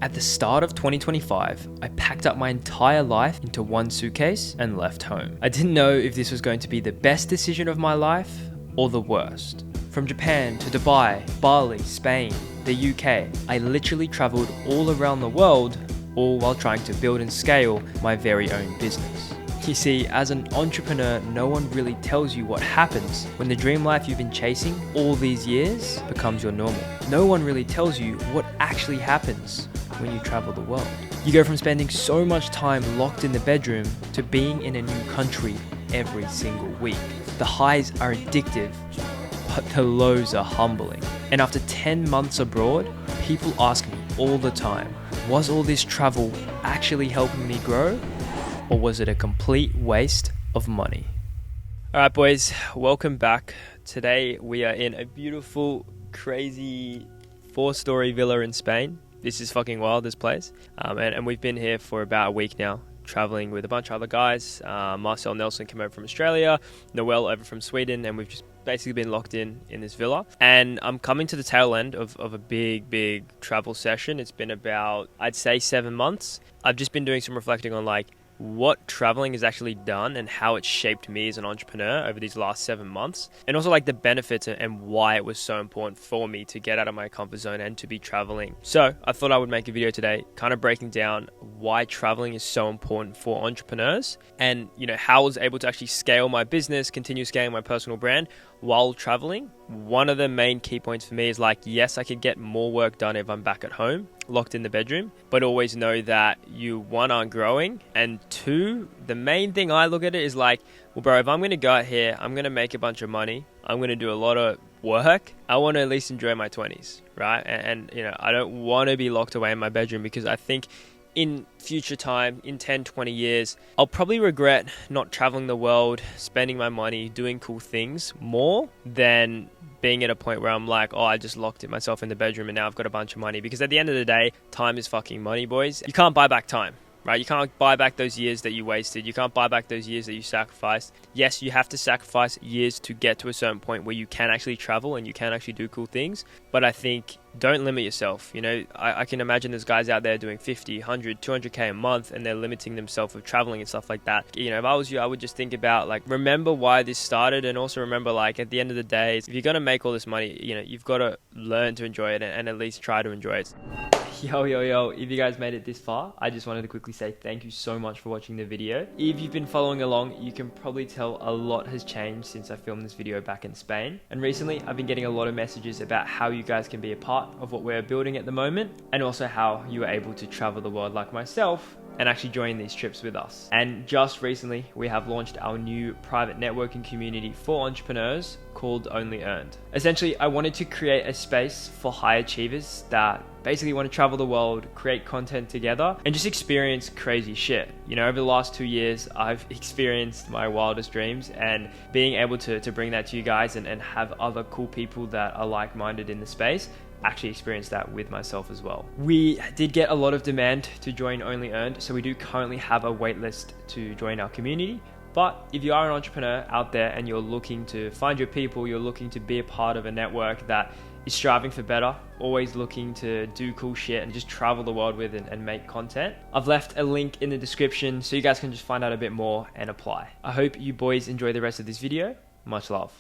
At the start of 2025, I packed up my entire life into one suitcase and left home. I didn't know if this was going to be the best decision of my life or the worst. From Japan to Dubai, Bali, Spain, the UK, I literally traveled all around the world, all while trying to build and scale my very own business. You see, as an entrepreneur, no one really tells you what happens when the dream life you've been chasing all these years becomes your normal. No one really tells you what actually happens when you travel the world. You go from spending so much time locked in the bedroom to being in a new country every single week. The highs are addictive, but the lows are humbling. And after 10 months abroad, people ask me all the time, was all this travel actually helping me grow? Or was it a complete waste of money? All right, boys, welcome back. Today we are in a beautiful, crazy 4-story villa in Spain. This is fucking wild, this place. And we've been here for about a week now, traveling with a bunch of other guys. Marcel Nelson came over from Australia, Noel over from Sweden, and we've just basically been locked in this villa. And I'm coming to the tail end of a big travel session. It's been about, I'd say, 7 months. I've just been doing some reflecting on what traveling has actually done and how it's shaped me as an entrepreneur over these last 7 months, and also the benefits and why it was so important for me to get out of my comfort zone and to be traveling. So I thought I would make a video today kind of breaking down why traveling is so important for entrepreneurs, and how I was able to actually scale my business, continue scaling my personal brand while traveling. One of the main key points for me is yes, I could get more work done if I'm back at home, locked in the bedroom, but always know that you, one, aren't growing, and two, the main thing I look at it is well, bro, if I'm going to go out here, I'm going to make a bunch of money, I'm going to do a lot of work, I want to at least enjoy my 20s, right? And I don't want to be locked away in my bedroom, because I think in future time, in 10, 20 years, I'll probably regret not traveling the world, spending my money, doing cool things more than being at a point where I'm I just locked myself in the bedroom and now I've got a bunch of money. Because at the end of the day, time is fucking money, boys. You can't buy back time, right? You can't buy back those years that you wasted. You can't buy back those years that you sacrificed. Yes, you have to sacrifice years to get to a certain point where you can actually travel and you can actually do cool things. But I think don't limit yourself. I can imagine there's guys out there doing 50, 100, 200k a month, and they're limiting themselves with traveling and stuff like that. If I was you, I would just think about remember why this started, and also remember at the end of the day, if you're going to make all this money, you've got to learn to enjoy it and at least try to enjoy it. Yo, if you guys made it this far, I just wanted to quickly say thank you so much for watching the video. If you've been following along, you can probably tell a lot has changed since I filmed this video back in Spain. And recently, I've been getting a lot of messages about how you guys can be a part of what we're building at the moment, and also how you are able to travel the world like myself and actually join these trips with us. And just recently, we have launched our new private networking community for entrepreneurs called Only Earned. Essentially, I wanted to create a space for high achievers that basically want to travel the world, create content together, and just experience crazy shit. Over the last 2 years, I've experienced my wildest dreams, and being able to bring that to you guys and have other cool people that are like-minded in the space, actually experienced that with myself as well. We did get a lot of demand to join Only Earned, so we do currently have a waitlist to join our community. But if you are an entrepreneur out there and you're looking to find your people, you're looking to be a part of a network that is striving for better, always looking to do cool shit and just travel the world with and make content, I've left a link in the description so you guys can just find out a bit more and apply. I hope you boys enjoy the rest of this video. Much love.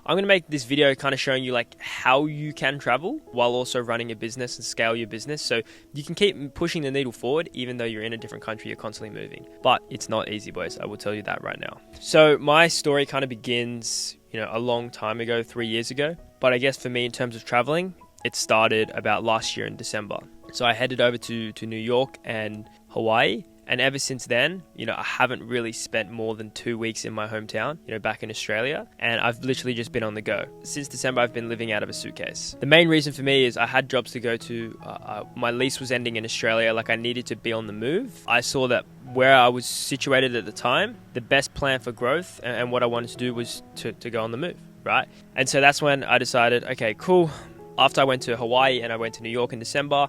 I'm going to make this video kind of showing you how you can travel while also running a business and scale your business, so you can keep pushing the needle forward even though you're in a different country, you're constantly moving. But it's not easy, boys. I will tell you that right now. So my story kind of begins, a long time ago, 3 years ago. But I guess for me, in terms of traveling, it started about last year in December. So I headed over to New York and Hawaii. And ever since then, I haven't really spent more than 2 weeks in my hometown, back in Australia. And I've literally just been on the go. Since December, I've been living out of a suitcase. The main reason for me is I had jobs to go to. My lease was ending in Australia. I needed to be on the move. I saw that where I was situated at the time, the best plan for growth and what I wanted to do was to go on the move, right? And so that's when I decided, okay, cool. After I went to Hawaii and I went to New York in December,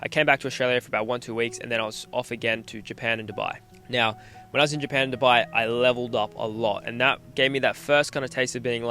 I came back to Australia for about 1-2 weeks, and then I was off again to Japan and Dubai. Now, when I was in Japan and Dubai, I leveled up a lot, and that gave me that first kind of taste of being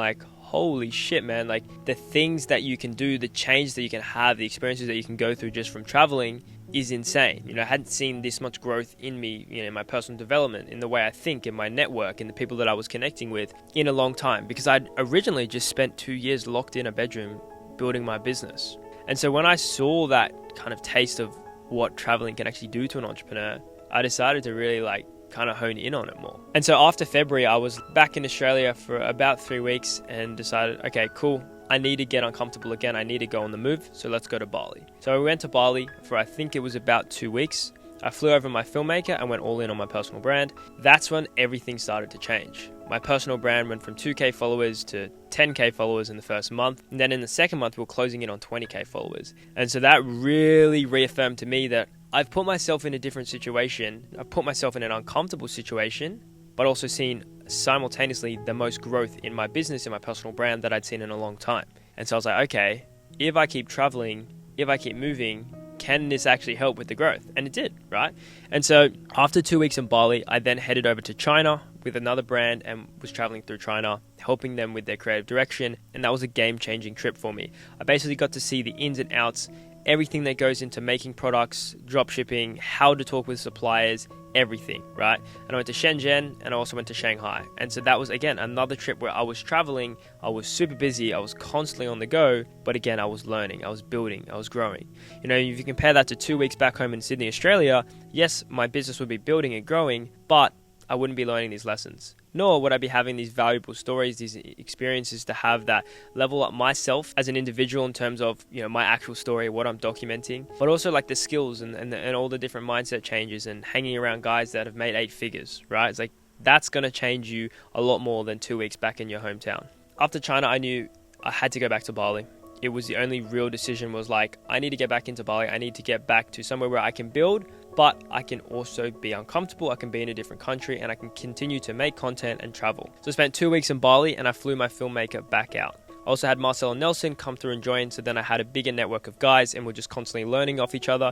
holy shit, man, like the things that you can do, the change that you can have, the experiences that you can go through just from traveling is insane. I hadn't seen this much growth in me, in my personal development, in the way I think, in my network, in the people that I was connecting with in a long time, because I'd originally just spent 2 years locked in a bedroom building my business. And so when I saw that kind of taste of what traveling can actually do to an entrepreneur, I decided to really kind of hone in on it more. And so after February, I was back in Australia for about 3 weeks and decided, okay, cool, I need to get uncomfortable again. I need to go on the move. So let's go to Bali. So we went to Bali for, I think it was about 2 weeks. I flew over my filmmaker and went all in on my personal brand. That's when everything started to change. My personal brand went from 2K followers to 10K followers in the first month. And then in the second month, we were closing in on 20K followers. And so that really reaffirmed to me that I've put myself in a different situation. I've put myself in an uncomfortable situation, but also seen simultaneously the most growth in my business, in my personal brand that I'd seen in a long time. And so I was like, okay, if I keep traveling, if I keep moving, can this actually help with the growth? And it did, right? And so after 2 weeks in Bali, I then headed over to China with another brand and was traveling through China, helping them with their creative direction. And that was a game-changing trip for me. I basically got to see the ins and outs, everything that goes into making products, drop shipping, how to talk with suppliers, everything, right? And I went to Shenzhen and I also went to Shanghai. And so that was, again, another trip where I was traveling, I was super busy, I was constantly on the go, but again, I was learning, I was building, I was growing. If you compare that to 2 weeks back home in Sydney, Australia, yes, my business would be building and growing, but I wouldn't be learning these lessons. Nor would I be having these valuable stories, these experiences to have that level up myself as an individual in terms of, my actual story, what I'm documenting, but also like the skills and all the different mindset changes and hanging around guys that have made 8 figures, right? It's like, that's going to change you a lot more than 2 weeks back in your hometown. After China, I knew I had to go back to Bali. It was the only real decision was like, I need to get back into Bali. I need to get back to somewhere where I can build, but I can also be uncomfortable. I can be in a different country and I can continue to make content and travel. So I spent 2 weeks in Bali and I flew my filmmaker back out. I also had Marcel and Nelson come through and join. So then I had a bigger network of guys and we're just constantly learning off each other.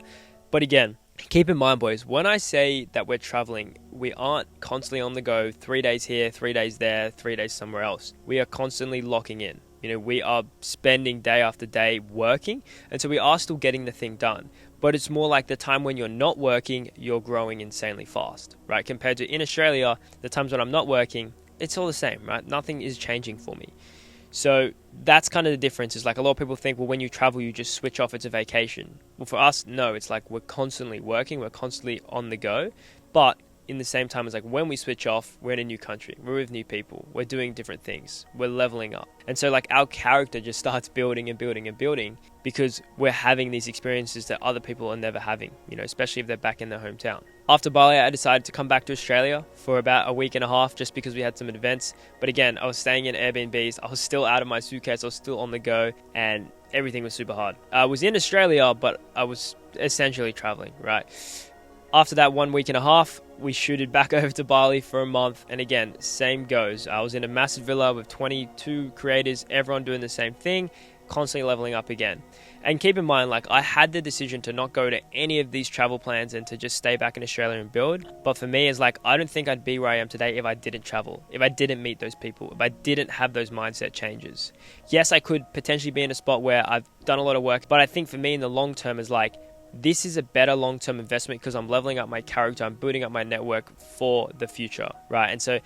But again, keep in mind, boys, when I say that we're traveling, we aren't constantly on the go, 3 days here, 3 days there, 3 days somewhere else. We are constantly locking in. We are spending day after day working. And so we are still getting the thing done. But it's more like the time when you're not working, you're growing insanely fast, right? Compared to in Australia, the times when I'm not working, it's all the same, right? Nothing is changing for me. So that's kind of the difference. Is like a lot of people think, well, when you travel, you just switch off, it's a vacation. Well, for us, no, it's like we're constantly working, we're constantly on the go. But in the same time, it's like when we switch off, we're in a new country, we're with new people, we're doing different things, we're leveling up. And so like our character just starts building and building and building because we're having these experiences that other people are never having, especially if they're back in their hometown. After Bali, I decided to come back to Australia for about a week and a half just because we had some events. But again, I was staying in Airbnbs, I was still out of my suitcase, I was still on the go, and everything was super hard. I was in Australia, but I was essentially traveling, right? After that 1 week and a half, we shooted back over to Bali for a month. And again, same goes. I was in a massive villa with 22 creators, everyone doing the same thing, constantly leveling up again. And keep in mind, I had the decision to not go to any of these travel plans and to just stay back in Australia and build. But for me, it's I don't think I'd be where I am today if I didn't travel, if I didn't meet those people, if I didn't have those mindset changes. Yes, I could potentially be in a spot where I've done a lot of work, but I think for me in the long term is this is a better long-term investment because I'm leveling up my character, I'm building up my network for the future, right? And so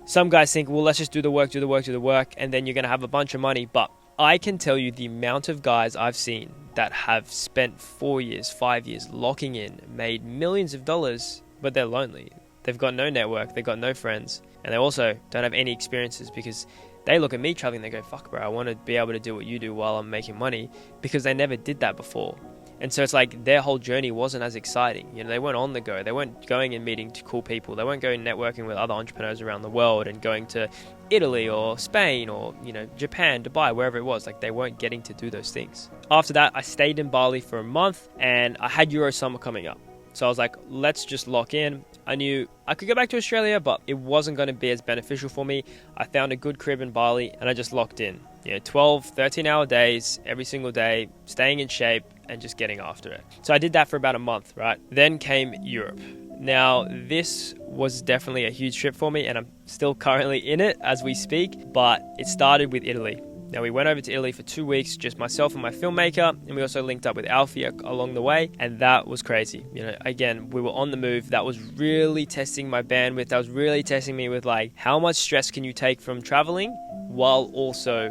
some guys think, well, let's just do the work, and then you're going to have a bunch of money. But I can tell you the amount of guys I've seen that have spent 4 years, 5 years locking in, made millions of dollars, but they're lonely. They've got no network, they've got no friends, and they also don't have any experiences because they look at me traveling, they go, fuck bro, I want to be able to do what you do while I'm making money because they never did that before. And so it's their whole journey wasn't as exciting. They weren't on the go. They weren't going and meeting cool people. They weren't going networking with other entrepreneurs around the world and going to Italy or Spain or, Japan, Dubai, wherever it was. They weren't getting to do those things. After that, I stayed in Bali for a month and I had Euro Summer coming up. So I was like, let's just lock in. I knew I could go back to Australia, but it wasn't going to be as beneficial for me. I found a good crib in Bali and I just locked in. 12, 13-hour days every single day, staying in shape and just getting after it. So I did that for about a month, right? Then came Europe. Now, this was definitely a huge trip for me, and I'm still currently in it as we speak, but it started with Italy. Now, we went over to Italy for 2 weeks, just myself and my filmmaker, and we also linked up with Alfie along the way, and that was crazy. Again, we were on the move. That was really testing my bandwidth. That was really testing me with like, how much stress can you take from traveling while also,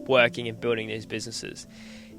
working and building these businesses?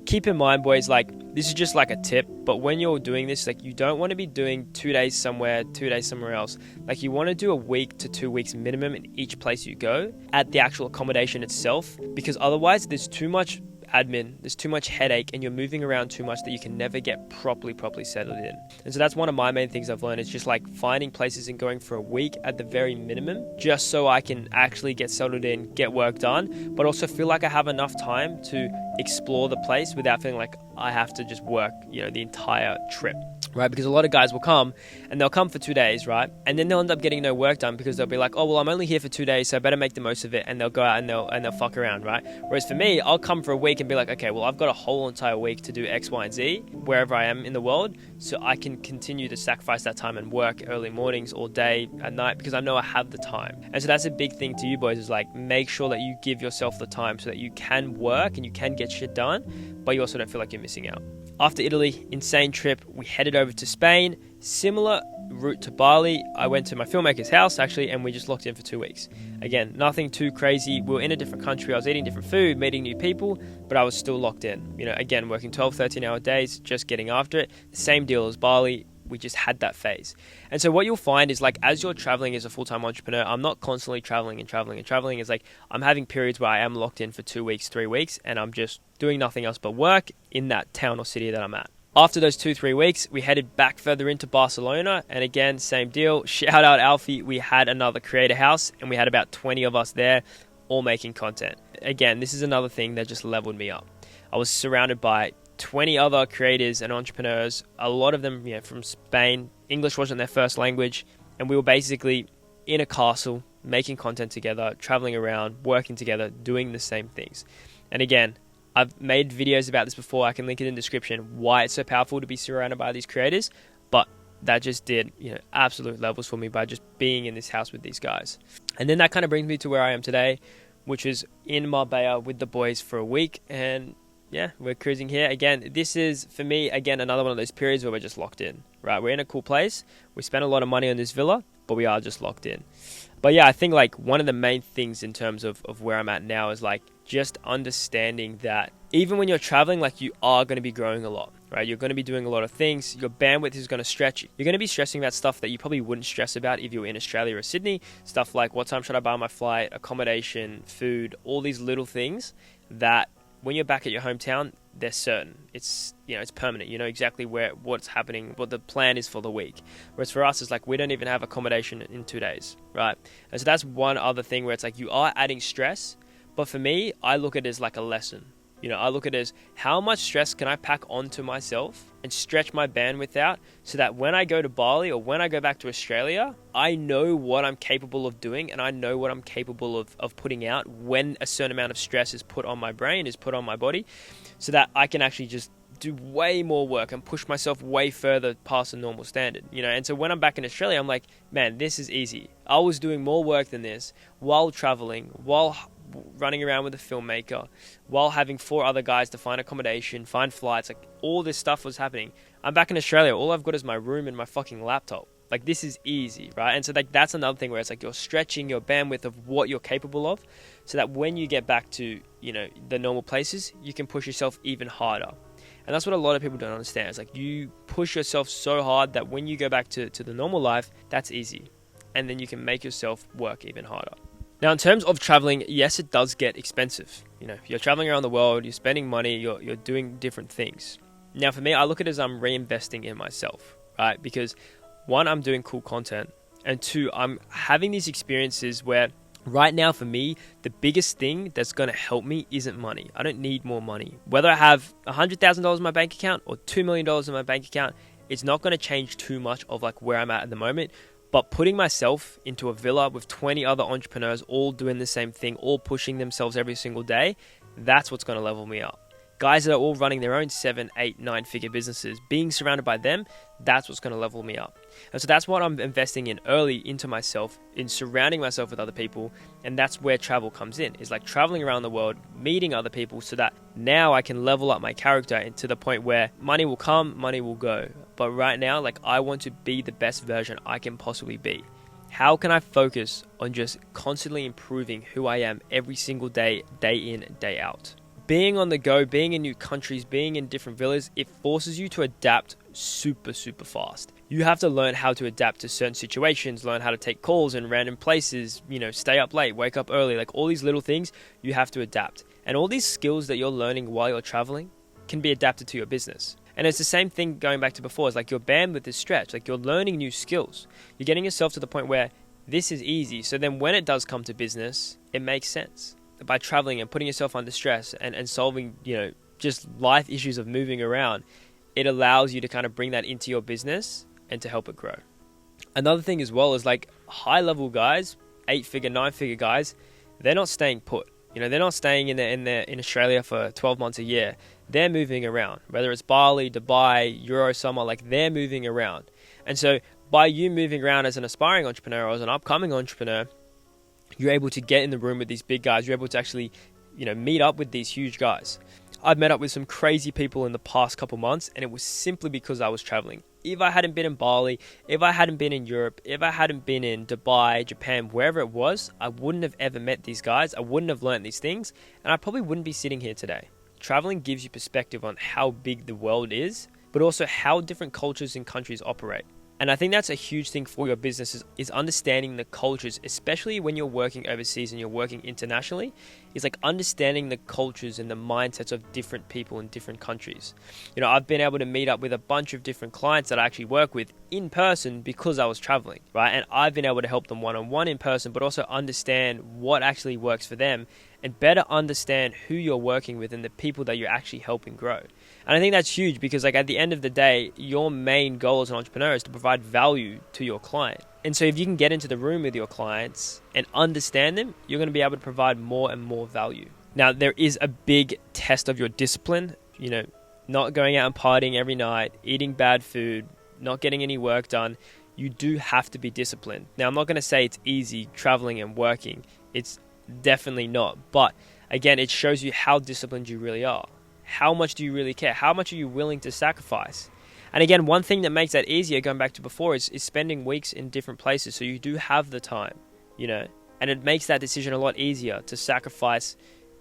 Keep in mind, boys, like, this is just like a tip, but when you're doing this, like, you don't want to be doing 2 days somewhere, 2 days somewhere else. Like, you want to do a week to 2 weeks minimum in each place you go at the actual accommodation itself, because otherwise there's too much admin, there's too much headache, and you're moving around too much that you can never get properly settled in. And so that's one of my main things I've learned, is just like finding places and going for a week at the very minimum, just so I can actually get settled in, get work done, but also feel like I have enough time to explore the place without feeling like I have to just work, the entire trip. Right, because a lot of guys will come and they'll come for 2 days, right? And then they'll end up getting no work done because they'll be like, oh, well, I'm only here for 2 days, so I better make the most of it. And they'll go out and they'll fuck around, right? Whereas for me, I'll come for a week and be like, okay, well, I've got a whole entire week to do X, Y, and Z wherever I am in the world, so I can continue to sacrifice that time and work early mornings, all day, at night, because I know I have the time. And so that's a big thing to you boys, is like, make sure that you give yourself the time so that you can work and you can get shit done, but you also don't feel like you're missing out. After Italy, insane trip, we headed over to Spain. Similar route to Bali. I went to my filmmaker's house actually, and we just locked in for 2 weeks. Again, nothing too crazy. We were in a different country. I was eating different food, meeting new people, but I was still locked in. Again, working 12, 13-hour days, just getting after it. The same deal as Bali. We just had that phase. And so what you'll find is, like, as you're traveling as a full-time entrepreneur, I'm not constantly traveling. It's like I'm having periods where I am locked in for 2 weeks, 3 weeks, and I'm just doing nothing else but work in that town or city that I'm at. After those 2-3 weeks, we headed back further into Barcelona, and again, same deal. Shout out Alfie. We had another creator house, and we had about 20 of us there, all making content. Again, this is another thing that just leveled me up. I was surrounded by 20 other creators and entrepreneurs, a lot of them from Spain. English wasn't their first language, and we were basically in a castle, making content together, traveling around, working together, doing the same things. And again, I've made videos about this before. I can link it in the description, why it's so powerful to be surrounded by these creators, but that just did absolute levels for me by just being in this house with these guys. And then that kind of brings me to where I am today, which is in Marbella with the boys for a week, and yeah, we're cruising here. Again, this is, for me, again, another one of those periods where we're just locked in, right? We're in a cool place. We spent a lot of money on this villa, but we are just locked in. But yeah, I think like one of the main things in terms of where I'm at now is like just understanding that even when you're traveling, like you are going to be growing a lot, right? You're going to be doing a lot of things. Your bandwidth is going to stretch. You're going to be stressing about stuff that you probably wouldn't stress about if you were in Australia or Sydney. Stuff like, what time should I buy my flight, accommodation, food, all these little things that when you're back at your hometown, they're certain. It's it's permanent. You know exactly what's happening, what the plan is for the week. Whereas for us, it's like we don't even have accommodation in 2 days, right? And so that's one other thing where it's like you are adding stress. But for me, I look at it as like a lesson. I look at it as how much stress can I pack onto myself and stretch my bandwidth out so that when I go to Bali or when I go back to Australia, I know what I'm capable of doing and I know what I'm capable of putting out when a certain amount of stress is put on my brain, is put on my body, so that I can actually just do way more work and push myself way further past the normal standard, And so when I'm back in Australia, I'm like, man, this is easy. I was doing more work than this while traveling, while running around with a filmmaker, while having 4 other guys to find accommodation, find flights, like all this stuff was happening. I'm back in Australia. All I've got is my room and my fucking laptop. Like, this is easy, right? And so like that's another thing where it's like you're stretching your bandwidth of what you're capable of so that when you get back to, the normal places, you can push yourself even harder. And that's what a lot of people don't understand. It's like you push yourself so hard that when you go back to the normal life, that's easy. And then you can make yourself work even harder. Now, in terms of traveling, yes, it does get expensive. You're traveling around the world, you're spending money, you're doing different things. Now, for me, I look at it as I'm reinvesting in myself, right? Because 1, I'm doing cool content, and 2, I'm having these experiences where right now for me, the biggest thing that's going to help me isn't money. I don't need more money. Whether I have $100,000 in my bank account or $2 million in my bank account, it's not going to change too much of like where I'm at the moment. But putting myself into a villa with 20 other entrepreneurs all doing the same thing, all pushing themselves every single day, that's what's going to level me up. guys that are all running their own 7, 8, 9-figure businesses, being surrounded by them, that's what's going to level me up. And so that's what I'm investing in early into myself, in surrounding myself with other people. And that's where travel comes in. It's like traveling around the world, meeting other people so that now I can level up my character and to the point where money will come, money will go. But right now, like, I want to be the best version I can possibly be. How can I focus on just constantly improving who I am every single day, day in, day out? Being on the go, being in new countries, being in different villas, it forces you to adapt super fast. You have to learn how to adapt to certain situations, learn how to take calls in random places, stay up late, wake up early, like all these little things you have to adapt. And all these skills that you're learning while you're traveling can be adapted to your business. And it's the same thing going back to before. It's like your bandwidth is stretched, like you're learning new skills. You're getting yourself to the point where this is easy. So then when it does come to business, it makes sense. By traveling and putting yourself under stress and solving, just life issues of moving around, it allows you to kind of bring that into your business and to help it grow. Another thing as well is like high level guys, 8-figure, 9-figure guys, they're not staying put. They're not staying in Australia for 12 months a year. They're moving around, whether it's Bali, Dubai, Euro summer, like they're moving around. And so by you moving around as an aspiring entrepreneur or as an upcoming entrepreneur, you're able to get in the room with these big guys. You're able to actually, meet up with these huge guys. I've met up with some crazy people in the past couple months, and it was simply because I was traveling. If I hadn't been in Bali, if I hadn't been in Europe, if I hadn't been in Dubai, Japan, wherever it was, I wouldn't have ever met these guys. I wouldn't have learned these things, and I probably wouldn't be sitting here today. Traveling gives you perspective on how big the world is, but also how different cultures and countries operate. And I think that's a huge thing for your business is understanding the cultures, especially when you're working overseas and you're working internationally, is like understanding the cultures and the mindsets of different people in different countries. I've been able to meet up with a bunch of different clients that I actually work with in person because I was traveling, right? And I've been able to help them one-on-one in person, but also understand what actually works for them and better understand who you're working with and the people that you're actually helping grow. And I think that's huge because like at the end of the day, your main goal as an entrepreneur is to provide value to your client. And so if you can get into the room with your clients and understand them, you're going to be able to provide more and more value. Now, there is a big test of your discipline, not going out and partying every night, eating bad food, not getting any work done. You do have to be disciplined. Now, I'm not going to say it's easy traveling and working. It's definitely not. But again, it shows you how disciplined you really are. How much do you really care? How much are you willing to sacrifice? And again, one thing that makes that easier, going back to before, is spending weeks in different places. So you do have the time, and it makes that decision a lot easier to sacrifice,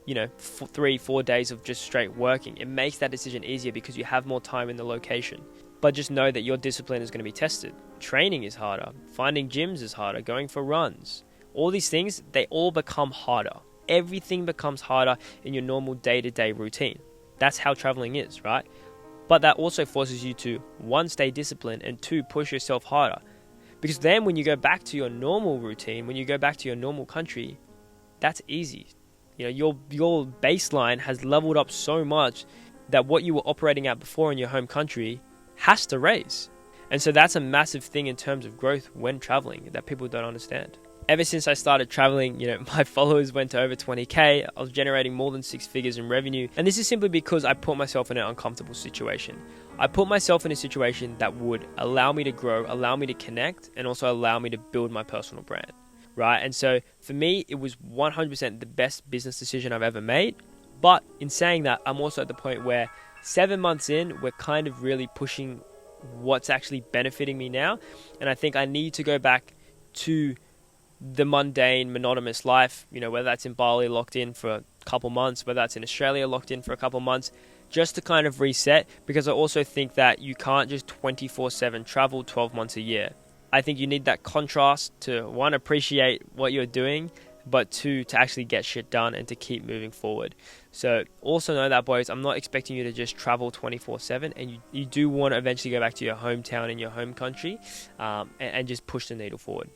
3-4 days of just straight working. It makes that decision easier because you have more time in the location. But just know that your discipline is going to be tested. Training is harder. Finding gyms is harder. Going for runs. All these things, they all become harder. Everything becomes harder in your normal day-to-day routine. That's how traveling is, right? But that also forces you to, 1, stay disciplined, and 2, push yourself harder. Because then when you go back to your normal routine, when you go back to your normal country, that's easy. Your baseline has leveled up so much that what you were operating at before in your home country has to raise. And so that's a massive thing in terms of growth when traveling that people don't understand. Ever since I started traveling, my followers went to over 20K. I was generating more than 6 figures in revenue. And this is simply because I put myself in an uncomfortable situation. I put myself in a situation that would allow me to grow, allow me to connect, and also allow me to build my personal brand, right? And so for me, it was 100% the best business decision I've ever made. But in saying that, I'm also at the point where 7 months in, we're kind of really pushing what's actually benefiting me now. And I think I need to go back to the mundane, monotonous life, whether that's in Bali locked in for a couple months, whether that's in Australia locked in for a couple months, just to kind of reset, because I also think that you can't just 24/7 travel 12 months a year. I think you need that contrast to, 1, appreciate what you're doing, but 2, to actually get shit done and to keep moving forward. So also know that, boys, I'm not expecting you to just travel 24/7, and you do want to eventually go back to your hometown in your home country and just push the needle forward.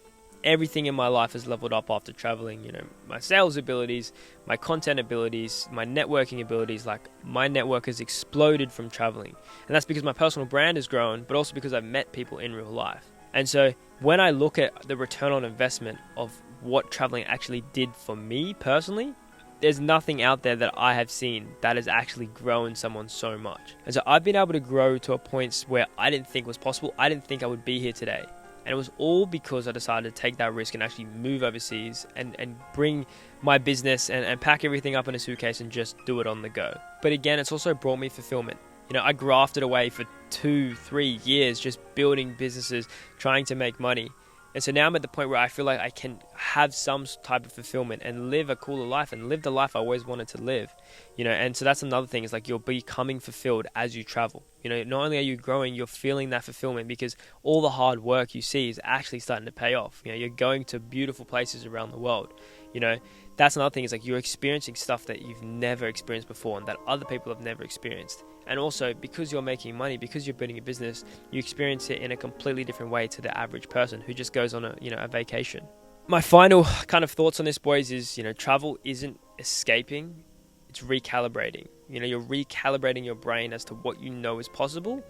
Everything in my life has leveled up after traveling, my sales abilities, my content abilities, my networking abilities. Like, my network has exploded from traveling. And that's because my personal brand has grown, but also because I've met people in real life. And so when I look at the return on investment of what traveling actually did for me personally, there's nothing out there that I have seen that has actually grown someone so much. And so I've been able to grow to a point where I didn't think was possible. I didn't think I would be here today. And it was all because I decided to take that risk and actually move overseas and bring my business and pack everything up in a suitcase and just do it on the go. But again, it's also brought me fulfillment. You know, I grafted away for 2-3 years just building businesses, trying to make money. And so now I'm at the point where I feel like I can have some type of fulfillment and live a cooler life and live the life I always wanted to live, you know. And so that's another thing, is like you're becoming fulfilled as you travel. You know, not only are you growing, you're feeling that fulfillment because all the hard work you see is actually starting to pay off. You know, you're going to beautiful places around the world. You know, that's another thing, is like you're experiencing stuff that you've never experienced before and that other people have never experienced. And also, because you're making money, because you're building a business, you experience it in a completely different way to the average person who just goes on a vacation. My final kind of thoughts on this, boys, is, you know, travel isn't escaping, it's recalibrating. You know, you're recalibrating your brain as to what you know is possible,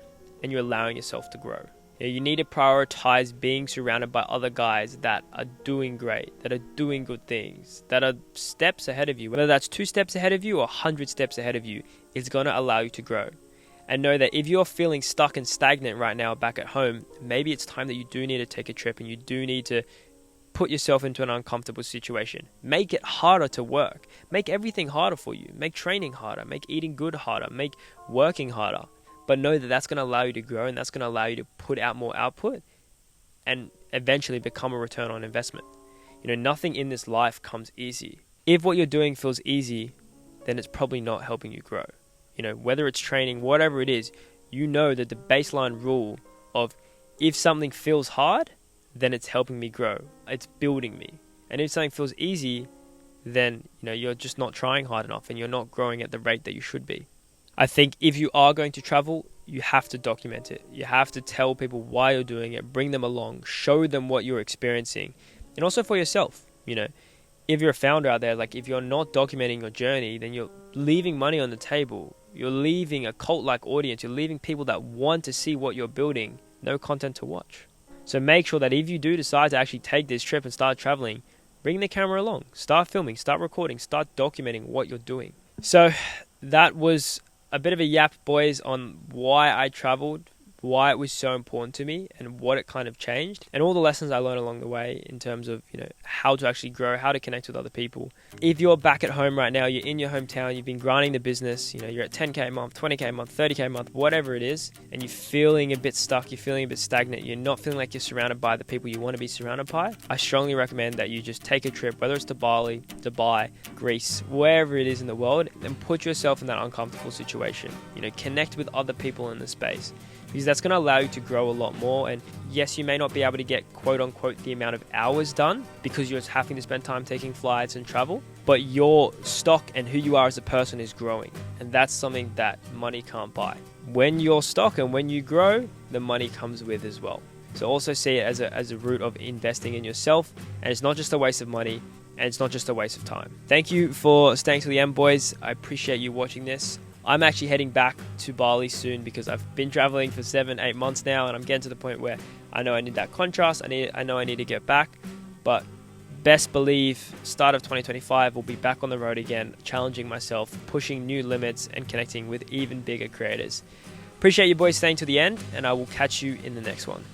and you're allowing yourself to grow. You know, you need to prioritize being surrounded by other guys that are doing great, that are doing good things, that are steps ahead of you. Whether that's 2 steps ahead of you or 100 steps ahead of you, it's going to allow you to grow. And know that if you're feeling stuck and stagnant right now back at home, maybe it's time that you do need to take a trip and you do need to put yourself into an uncomfortable situation. Make it harder to work. Make everything harder for you. Make training harder. Make eating good harder. Make working harder. But know that that's going to allow you to grow, and that's going to allow you to put out more output and eventually become a return on investment. You know, nothing in this life comes easy. If what you're doing feels easy, then it's probably not helping you grow. You know, whether it's training, whatever it is, you know that the baseline rule of if something feels hard, then it's helping me grow. It's building me. And if something feels easy, then, you know, you're just not trying hard enough and you're not growing at the rate that you should be. I think if you are going to travel, you have to document it. You have to tell people why you're doing it, bring them along, show them what you're experiencing. And also for yourself, you know, if you're a founder out there, like if you're not documenting your journey, then you're leaving money on the table. You're leaving a cult-like audience. You're leaving people that want to see what you're building, no content to watch. So make sure that if you do decide to actually take this trip and start traveling, bring the camera along, start filming, start recording, start documenting what you're doing. So that was a bit of a yap, boys, on why I traveled, why it was so important to me, and what it kind of changed, and all the lessons I learned along the way in terms of, you know, how to actually grow, how to connect with other people. If you're back at home right now, you're in your hometown, you've been grinding the business, you know, you're at 10K a month, 20K a month, 30K a month, whatever it is, and you're feeling a bit stuck, you're feeling a bit stagnant, you're not feeling like you're surrounded by the people you want to be surrounded by, I strongly recommend that you just take a trip, whether it's to Bali, Dubai, Greece, wherever it is in the world, and put yourself in that uncomfortable situation. You know, connect with other people in the space, because that's going to allow you to grow a lot more. And yes, you may not be able to get quote unquote the amount of hours done because you're having to spend time taking flights and travel, but your stock and who you are as a person is growing, and that's something that money can't buy. When your stock and when you grow, the money comes with as well. So also see it as a route of investing in yourself, and it's not just a waste of money, and it's not just a waste of time. Thank you for staying to the end, boys. I appreciate you watching this. I'm actually heading back to Bali soon because I've been traveling for 7-8 months now, and I'm getting to the point where I know I need that contrast. I know I need to get back, but best believe start of 2025 we'll be back on the road again, challenging myself, pushing new limits, and connecting with even bigger creators. Appreciate you boys staying to the end, and I will catch you in the next one.